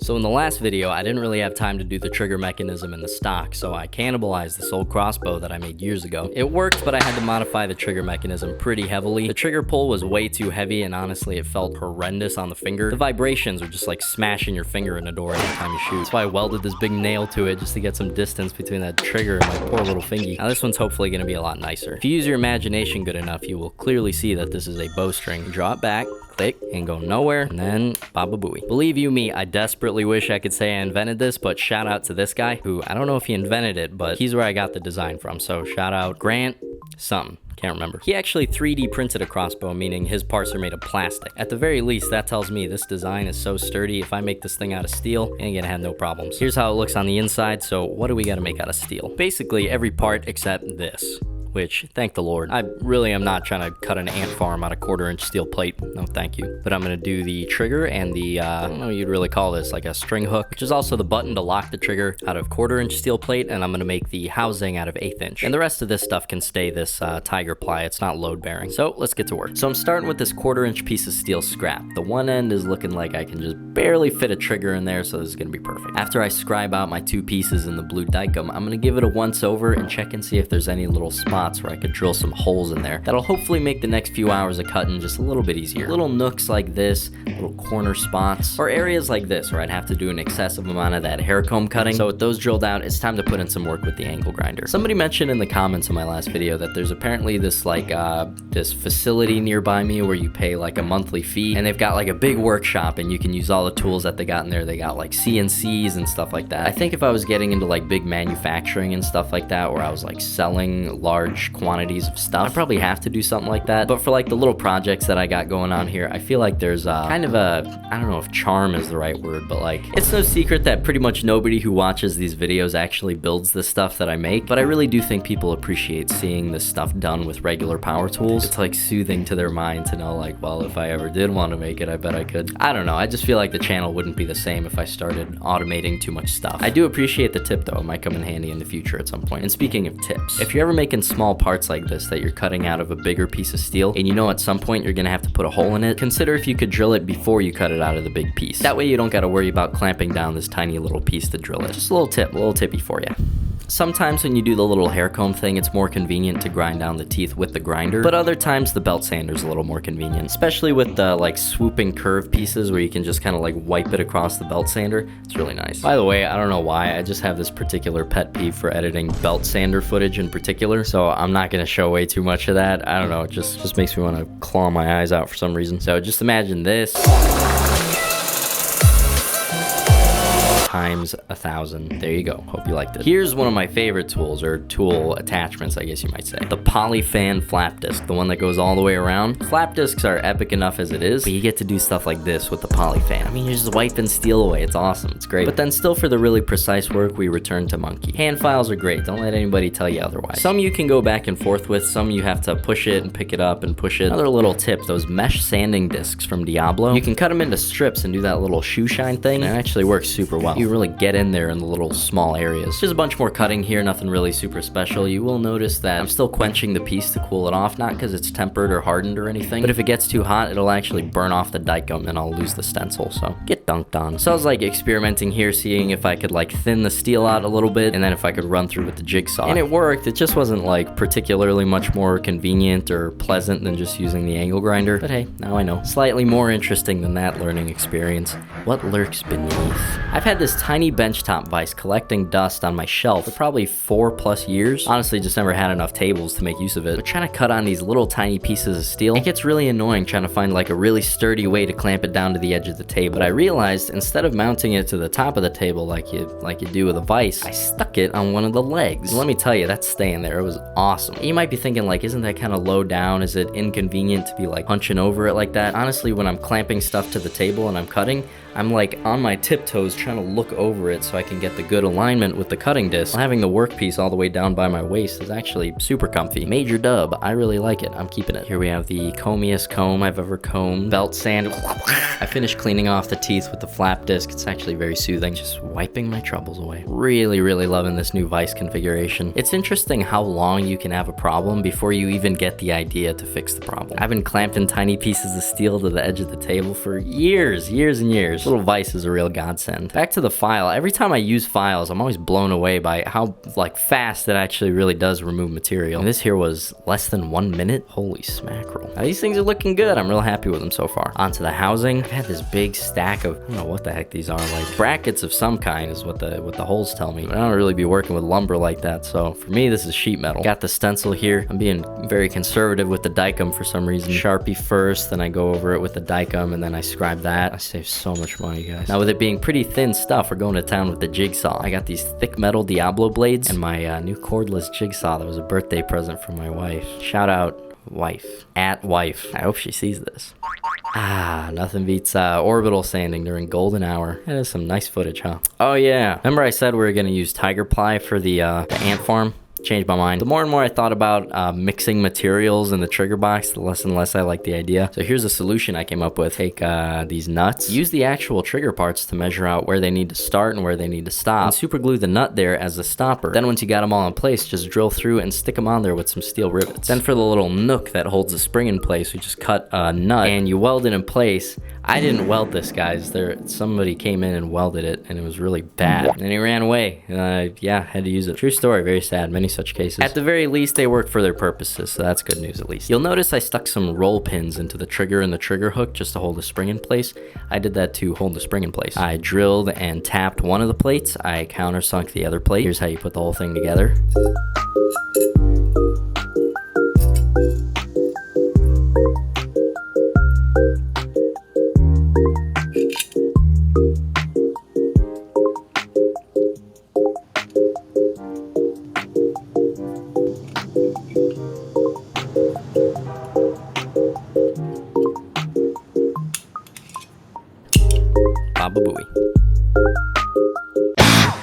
So in the last video, I didn't really have time to do the trigger mechanism in the stock, so I cannibalized this old crossbow that I made years ago. It worked, but I had to modify the trigger mechanism pretty heavily. The trigger pull was way too heavy, and honestly, it felt horrendous on the finger. The vibrations were just like smashing your finger in a door every time you shoot. That's why I welded this big nail to it just to get some distance between that trigger and my poor little fingy. Now this one's hopefully gonna be a lot nicer. If you use your imagination good enough, you will clearly see that this is a bowstring. Draw it back, click, and go nowhere, and then baba booey. Believe you me, I desperately wish I could say I invented this, but shout out to this guy who, I don't know if he invented it, but he's where I got the design from. So shout out Grant something. Can't remember. He actually 3D printed a crossbow, meaning his parts are made of plastic. At the very least, that tells me this design is so sturdy. If I make this thing out of steel, I ain't gonna have no problems. Here's how it looks on the inside. So what do we gotta make out of steel? Basically every part except this. Which, thank the Lord. I really am not trying to cut an ant farm out of 1/4-inch steel plate. No, thank you. But I'm gonna do the trigger and the, I don't know what you'd really call this, like a string hook, which is also the button to lock the trigger out of 1/4-inch steel plate, and I'm gonna make the housing out of 1/8-inch. And the rest of this stuff can stay this tiger ply. It's not load bearing. So let's get to work. So I'm starting with this 1/4-inch piece of steel scrap. The one end is looking like I can just barely fit a trigger in there, so this is gonna be perfect. After I scribe out my 2 pieces in the blue dicum, I'm gonna give it a once over and check and see if there's any little spots where I could drill some holes in there. That'll hopefully make the next few hours of cutting just a little bit easier. Little nooks like this, little corner spots, or areas like this where I'd have to do an excessive amount of that hair comb cutting. So with those drilled out, it's time to put in some work with the angle grinder. Somebody mentioned in the comments of my last video that there's apparently this like this facility nearby me where you pay like a monthly fee, and they've got like a big workshop and you can use all the tools that they got in there. They got like CNCs and stuff like that. I think if I was getting into like big manufacturing and stuff like that, where I was like selling large quantities of stuff, I probably have to do something like that. But for like the little projects that I got going on here, I feel like there's kind of a, I don't know if charm is the right word, but like it's no secret that pretty much nobody who watches these videos actually builds the stuff that I make. But I really do think people appreciate seeing this stuff done with regular power tools. It's like soothing to their mind to know like, well, if I ever did want to make it, I bet I could. I don't know. I just feel like the channel wouldn't be the same if I started automating too much stuff. I do appreciate the tip though. It might come in handy in the future at some point. And speaking of tips, if you're ever making small parts like this that you're cutting out of a bigger piece of steel, and you know at some point you're gonna have to put a hole in it, consider if you could drill it before you cut it out of the big piece. That way you don't gotta worry about clamping down this tiny little piece to drill it. Just a little tip, a little tippy for you. Sometimes when you do the little hair comb thing, it's more convenient to grind down the teeth with the grinder, but other times the belt sander's a little more convenient, especially with the like swooping curve pieces where you can just kind of like wipe it across the belt sander. It's really nice. By the way, I don't know why, I just have this particular pet peeve for editing belt sander footage in particular, so I'm not gonna show way too much of that. I don't know, it just makes me want to claw my eyes out for some reason. So just imagine this times 1,000. There you go. Hope you liked it. Here's one of my favorite tools, or tool attachments, I guess you might say. The polyfan flap disc, the one that goes all the way around. Flap discs are epic enough as it is, but you get to do stuff like this with the polyfan. I mean, you're just wiping steel away. It's awesome. It's great. But then still for the really precise work, we return to monkey. Hand files are great. Don't let anybody tell you otherwise. Some you can go back and forth with. Some you have to push it and pick it up and push it. Another little tip, those mesh sanding discs from Diablo, you can cut them into strips and do that little shoe shine thing. And it actually works super well. You really get in there in the little small areas. There's a bunch more cutting here, nothing really super special. You will notice that I'm still quenching the piece to cool it off, not because it's tempered or hardened or anything, but if it gets too hot, it'll actually burn off the dicum and I'll lose the stencil, so get dunked on. So I was like experimenting here, seeing if I could like thin the steel out a little bit, and then if I could run through with the jigsaw. And it worked. It just wasn't like particularly much more convenient or pleasant than just using the angle grinder, but hey, now I know. Slightly more interesting than that learning experience. What lurks beneath? I've had this tiny benchtop vise collecting dust on my shelf for probably 4+ years. Honestly, just never had enough tables to make use of it. But trying to cut on these little tiny pieces of steel, it gets really annoying trying to find like a really sturdy way to clamp it down to the edge of the table. But I realized instead of mounting it to the top of the table like you do with a vise, I stuck it on one of the legs. Let me tell you, that's staying there. It was awesome. And you might be thinking like, isn't that kind of low down? Is it inconvenient to be like hunching over it like that? Honestly, when I'm clamping stuff to the table and I'm cutting, I'm like on my tiptoes trying to look over it so I can get the good alignment with the cutting disc. Having the workpiece all the way down by my waist is actually super comfy. Major dub. I really like it. I'm keeping it. Here we have the combiest comb I've ever combed. Belt sand. I finished cleaning off the teeth with the flap disc. It's actually very soothing. Just wiping my troubles away. Really, really loving this new vise configuration. It's interesting how long you can have a problem before you even get the idea to fix the problem. I've been clamping tiny pieces of steel to the edge of the table for years and years. Little vise is a real godsend. Back to the file. Every time I use files, I'm always blown away by how fast it actually really does remove material. And this here was less than 1 minute. Holy smackerel. Now, these things are looking good. I'm real happy with them so far. Onto the housing. I've had this big stack of, I don't know what the heck these are, like brackets of some kind is what the holes tell me. But I don't really be working with lumber like that, so for me this is sheet metal. Got the stencil here. I'm being very conservative with the dicum for some reason. Sharpie first, then I go over it with the dicum, and then I scribe that. I save so much money, guys. Now with it being pretty thin stuff, we're going to town with the jigsaw. I got these thick metal Diablo blades and my new cordless jigsaw that was a birthday present from my wife. Shout out wife. At wife. I hope she sees this. Nothing beats orbital sanding during golden hour. That is some nice footage, huh? Oh yeah, remember I said we were gonna use tiger ply for the ant farm? Changed my mind. The more and more I thought about mixing materials in the trigger box, the less and less I like the idea. So here's a solution I came up with. Take these nuts, use the actual trigger parts to measure out where they need to start and where they need to stop, and super glue the nut there as a stopper. Then once you got them all in place, just drill through and stick them on there with some steel rivets. Then for the little nook that holds the spring in place, we just cut a nut and you weld it in place. I didn't weld this, guys. Somebody came in and welded it, and it was really bad. And he ran away. Yeah, had to use it. True story, very sad. Many such cases. At the very least, they work for their purposes, so that's good news at least. You'll notice I stuck some roll pins into the trigger and the trigger hook just to hold the spring in place. I did that to hold the spring in place. I drilled and tapped one of the plates. I countersunk the other plate. Here's how you put the whole thing together. Baba Booey.